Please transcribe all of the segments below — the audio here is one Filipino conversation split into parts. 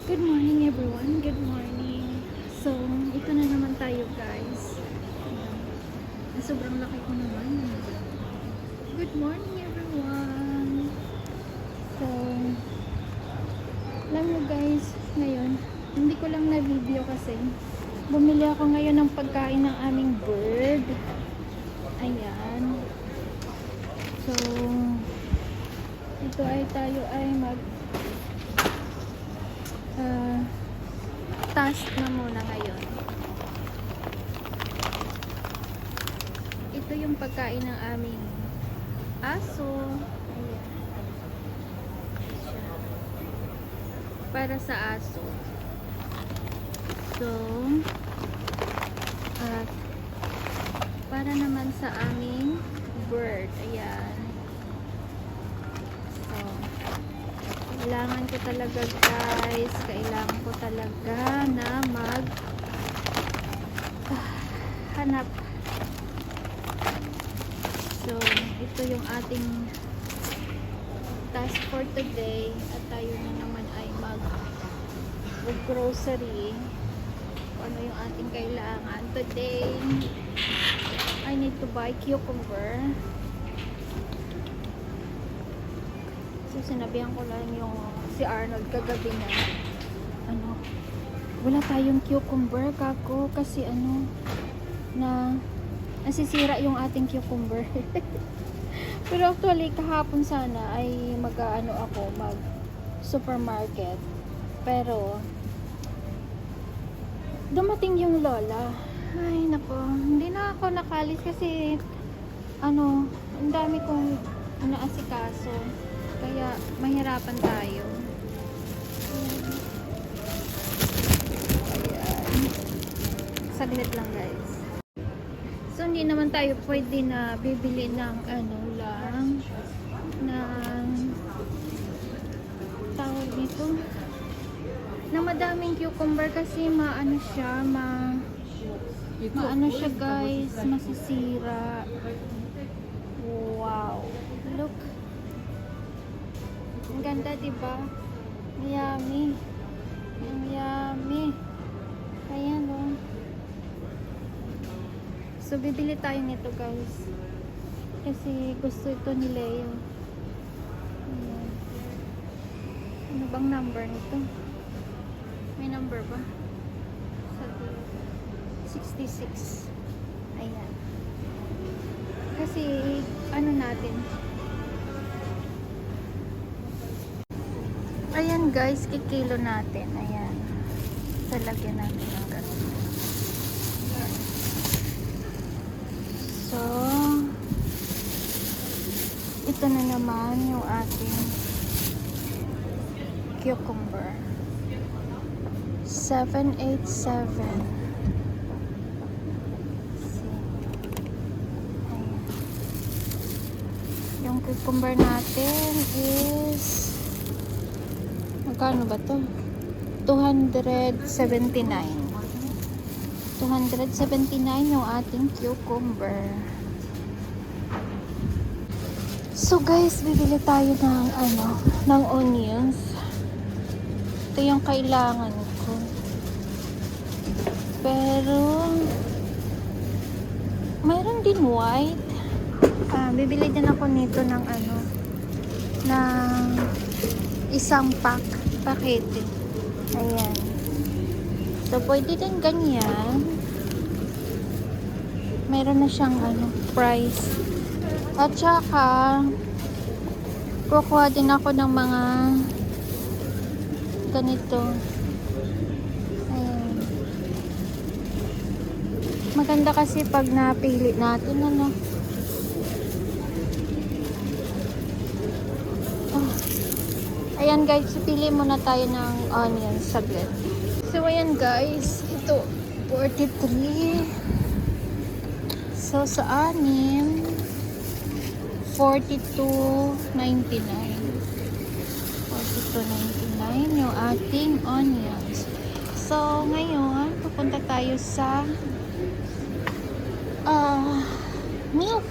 Good morning everyone, good morning. So, ito na naman tayo guys. Ayan. Sobrang laki ko naman. Good morning everyone. So, alam nyo guys, ngayon, hindi ko lang na video kasi bumili ako ngayon ng pagkain ng aming bird. Ayan. So, ito ay tayo ay task na muna ngayon. Ito yung pagkain ng aming aso. Ayan. Para sa aso. So, at para naman sa aming bird. Ayan. So, kailangan ko talaga guys, kailangan ko talaga na hanap. So, ito yung ating task for today at tayo na naman ay grocery. Ano yung ating kailangan today. I need to buy cucumber. So, sinabihan ko lang yung si Arnold kagabi na wala tayong cucumber kako kasi nasisira yung ating cucumber. Pero actually kahapon sana ay mag supermarket, pero dumating yung lola. Ay nako, hindi na ako nakalis kasi ang dami kong inaasikaso, kaya mahirapan tayo. Saglit lang guys. So hindi naman tayo pwede na bibili ng tawag dito na madaming cucumber kasi maano siya guys, masisira. Wow, look, ang ganda diba? Yummy, yummy. Ayan o. So, bibili tayo nito guys. Kasi gusto ito ni Leo. Ayan. Ano bang number nito? May number ba? 66. Ayan. Kasi, natin. Ayan guys, kikilo natin. Ayan. Talagyan natin ng ganun. So, ito na naman yung ating cucumber. 787. Ayan. Yung cucumber natin is magkano ba to? 279 yung ating cucumber. So guys, bibili tayo ng onions. Ito yung kailangan ko. Pero mayroon din white. Bibili din ako nito ng isang pakete. Ayan. So, pwede din ganyan. Mayroon na siyang price. At saka, kukuha din ako ng mga ganito. Ayan. Maganda kasi pag napili natin, Ayan guys, pili muna tayo ng onions saglit. So ayan guys, ito 43. So sa anim 42.99 yung ating onions. So ngayon, pupunta tayo sa milk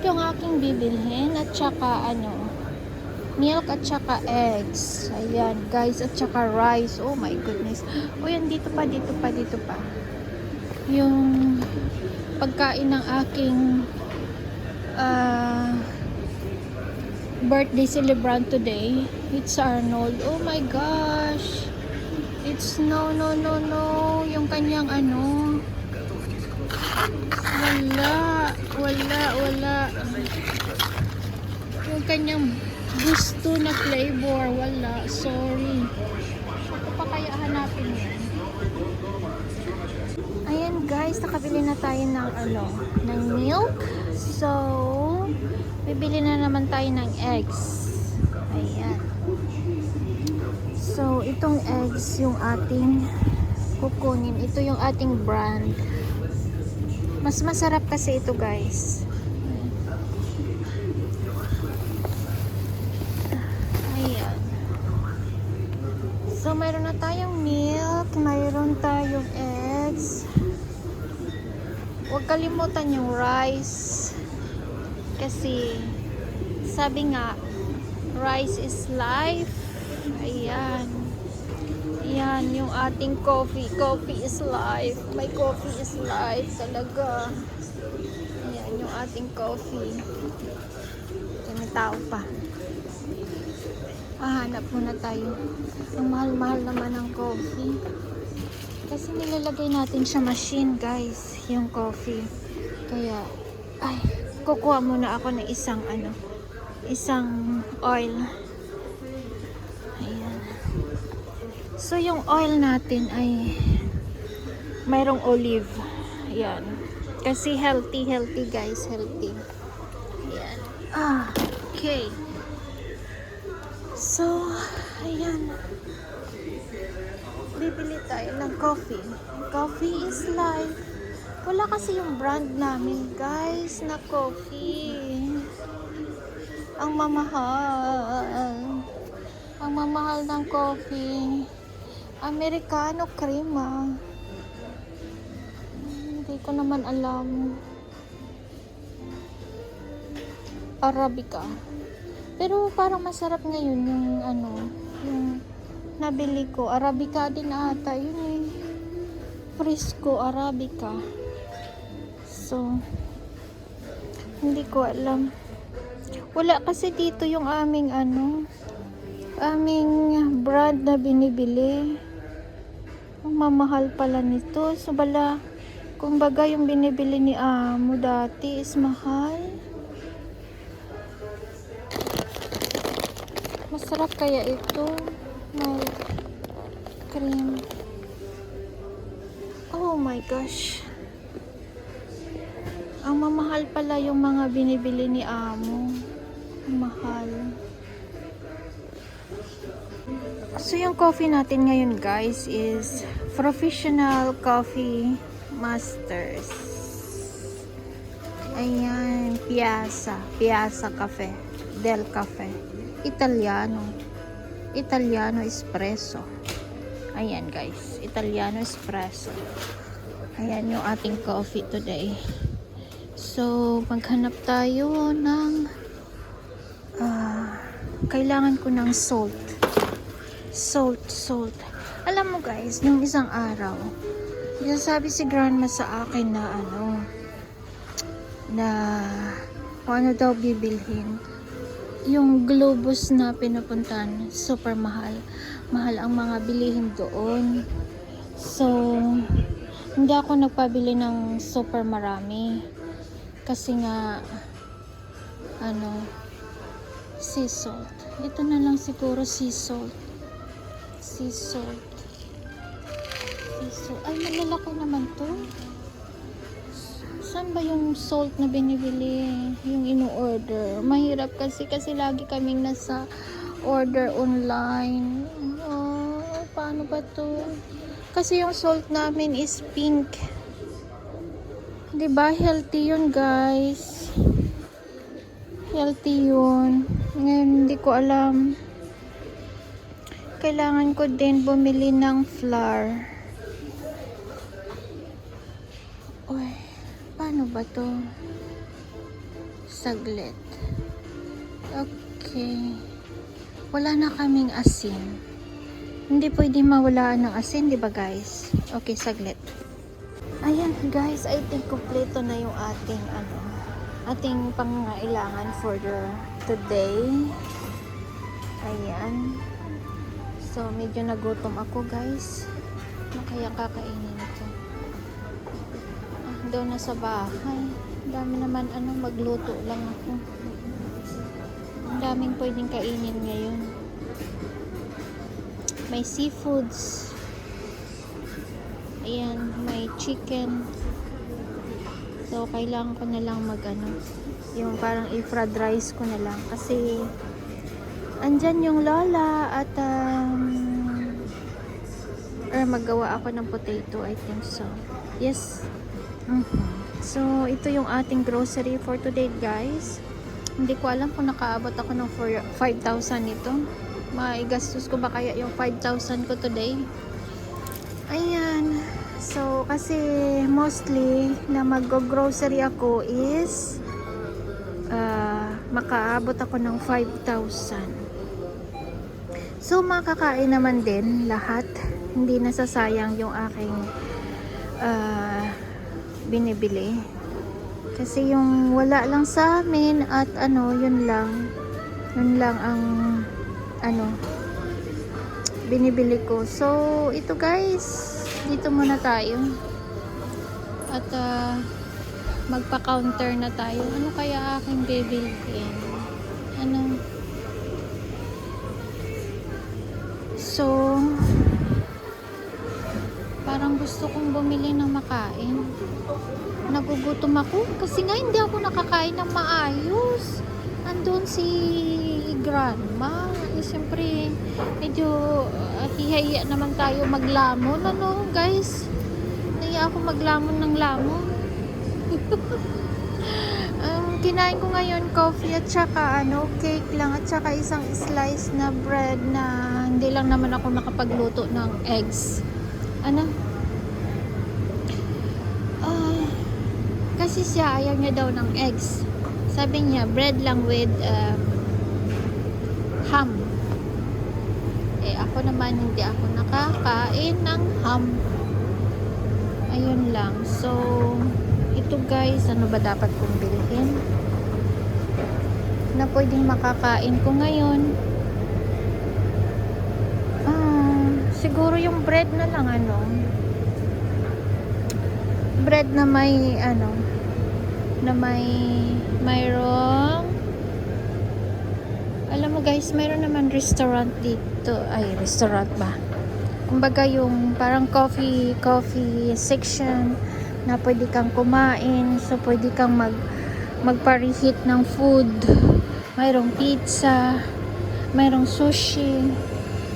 yung aking bibilhin at saka Milk at saka eggs. Ayan, guys. At saka rice. Oh my goodness. O yan, dito pa. Yung pagkain ng aking birthday celebrant today. It's Arnold. Oh my gosh. It's no. Yung kanyang ano. Wala. Yung kanyang gusto na flavor. Wala. Sorry. Ito pa kaya hanapin yan. Ayan guys, nakabili na tayo ng ng milk. So, bibili na naman tayo ng eggs. Ayan. So, itong eggs yung ating kukunin. Ito yung ating brand. Mas masarap kasi ito guys. Ayan. So, mayroon na tayong milk. Mayroon tayong eggs. Huwag kalimutan yung rice. Kasi, sabi nga, rice is life. Ayan. Ayan, yung ating coffee. Coffee is life. My coffee is life talaga. Ayan, yung ating coffee. May tao pa. Hanap muna tayo. Ang mahal-mahal naman ng coffee. Kasi nilalagay natin sa machine, guys. Yung coffee. Kaya, kukuha muna ako ng isang oil. Ayan. So, yung oil natin ay mayroong olive. Ayan. Kasi healthy guys. Healthy. Ayan. Okay. So, ayan. Bibili tayo ng coffee. Coffee is life. Wala kasi yung brand namin, guys, na coffee. Ang mamahal. Ang mamahal ng coffee. Americano crema. Hindi ko naman alam. Arabica. Pero parang masarap ngayon yung yung nabili ko. Arabica din ata yun eh. Frisco Arabica. So, hindi ko alam. Wala kasi dito yung aming aming brand na binibili. Ang mamahal pala nito. So, kumbaga yung binibili ni Amo dati is mahal. Masarap kaya ito. May cream. Oh my gosh. Ang mamahal pala yung mga binibili ni Amo. Mahal. So yung coffee natin ngayon guys is Professional Coffee Masters. Ayan, Piazza Cafe, Del Cafe. Italiano espresso. Ayan guys, Italiano espresso. Ayan yung ating coffee today. So, maghanap tayo ng kailangan ko ng salt. Alam mo guys, nung isang araw, sabi si grandma sa akin na kung ano daw bibilhin. Yung Globus na pinupuntahan, super mahal. Mahal ang mga bilihin doon. So, hindi ako nagpabili ng super marami. Kasi nga, sea salt. Ito na lang siguro sea salt. Ay, malalaki naman to. Saan ba yung salt na binibili? Yung ino-order. Mahirap kasi lagi kaming nasa order online. Paano ba to? Kasi yung salt namin is pink. Diba? Healthy yun, guys. Healthy yun. Ngayon, hindi ko alam. Kailangan ko din bumili ng flour. Uy, paano ba to? Saglit. Okay. Wala na kaming asin. Hindi pwede mawalaan ng asin, di ba guys? Okay, saglit. Ayan guys, I think kompleto na yung ating pangangailangan for today. Ayan. So, medyo nagutom ako guys. Ano kaya kakainin ito? Doon na sa bahay. Dami naman magluto lang ako. Ang daming pwedeng kainin ngayon. May seafoods. Ayan, may chicken. So, kailangan ko na lang yung parang i-fried rice ko na lang. Kasi, andyan yung lola at or maggawa ako ng potato, I think so. Yes. So, ito yung ating grocery for today, guys. Hindi ko alam kung nakaabot ako ng 5,000 ito. Maigastos ko ba kaya yung 5,000 ko today? Ayan. So, kasi mostly na mag-grocery ako is makaabot ako ng 5,000. So, makakain naman din lahat. Hindi nasasayang yung aking binibili. Kasi yung wala lang sa amin at yun lang ang binibili ko. So, ito guys, dito muna tayo. At magpa-counter na tayo. Ano kaya aking bibilhin? So, parang gusto kong bumili ng makain. Nagugutom ako kasi nga hindi ako nakakain ng maayos. Andun si grandma. Siyempre, medyo hihiya naman tayo maglamon. Guys? Nahiya ako maglamon ng lamon. Kinain ko ngayon coffee at saka cake lang at saka isang slice na bread na hindi lang naman ako nakapagluto ng eggs. Kasi siya ayaw niya daw ng eggs. Sabi niya bread lang with ham. Ako naman hindi ako nakakain ng ham. Ayun lang. So, ito guys, ano ba dapat kong bilhin? Na pwedeng makakain ko ngayon. Siguro yung bread na lang bread na may mayroong alam mo guys, mayroon naman restaurant dito. Ay, restaurant ba? Kumbaga yung parang coffee section na pwede kang kumain. So, pwede kang magpa-reheat ng food. Mayroong pizza, mayroong sushi.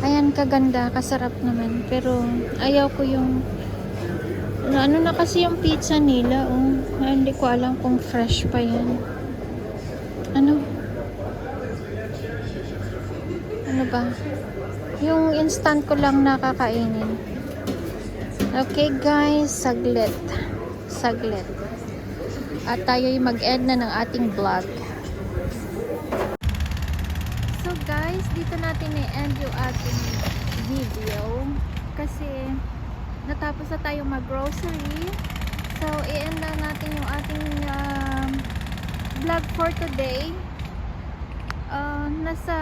Ayan, kaganda, kasarap naman. Pero, ayaw ko yung ano na kasi yung pizza nila. Hindi ko alam kung fresh pa yan. Ano ba? Yung instant ko lang nakakainin. Okay guys, saglit. At tayo'y mag-end na ng ating vlog. So guys, dito natin i-end yung ating video. Kasi natapos na tayo mag-grocery. So, i-end na natin yung ating vlog for today. Nasa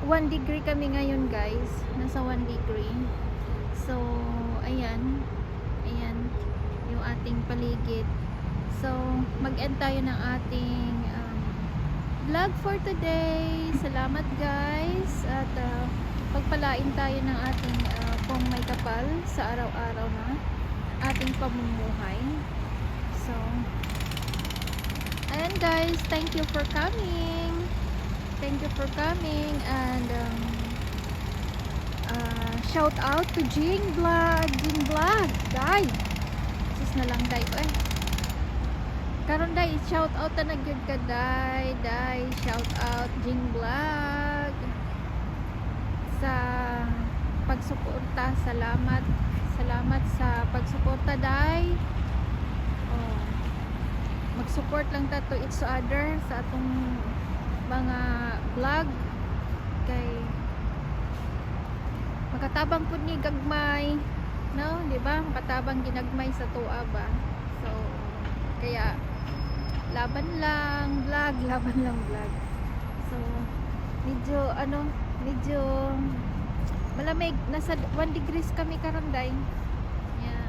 1 degree kami ngayon guys. Nasa 1 degree. So, ayan yung ating paligid. So, mag-end tayo ng ating vlog for today. Salamat guys. At pagpalain tayo ng ating kung may kapal sa araw-araw na ating pamumuhay. So, ayan guys, thank you for coming. And shout out to Jing Vlog. Day. Sus na lang day ko karon day, shout out na nagyud ka day. Shout out Jing Vlog sa pagsuporta. Salamat sa pagsuporta day. Mag-support lang ta to each other sa atong mga vlog kay Makatabang pud ni gagmay, no, di ba? Makatabang ginagmay sa tuwa ba. So kaya laban lang vlog, laban lang vlog. So medyo medyo malamig, nasa 1 degrees kami karon day. Yeah.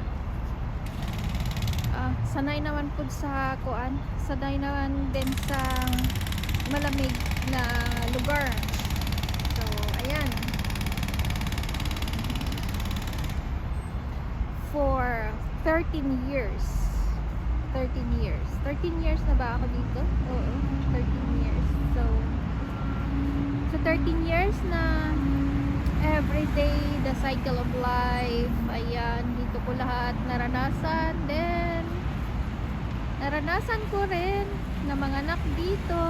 Sanay naman pud sa kuan, sanay naman din sa malamig na lugar. So ayan, for 13 years 13 years na ba ako dito? Oo, 13 years. So 13 years na everyday, the cycle of life, ayan, dito ko lahat naranasan. Then naranasan ko rin na mga anak dito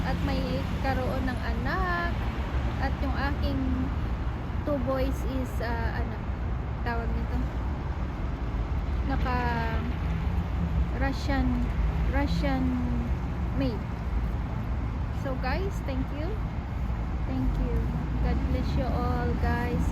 at may karoon ng anak, at yung aking 2 boys is tawag nito, naka Russian made. So guys, thank you, God bless you all guys.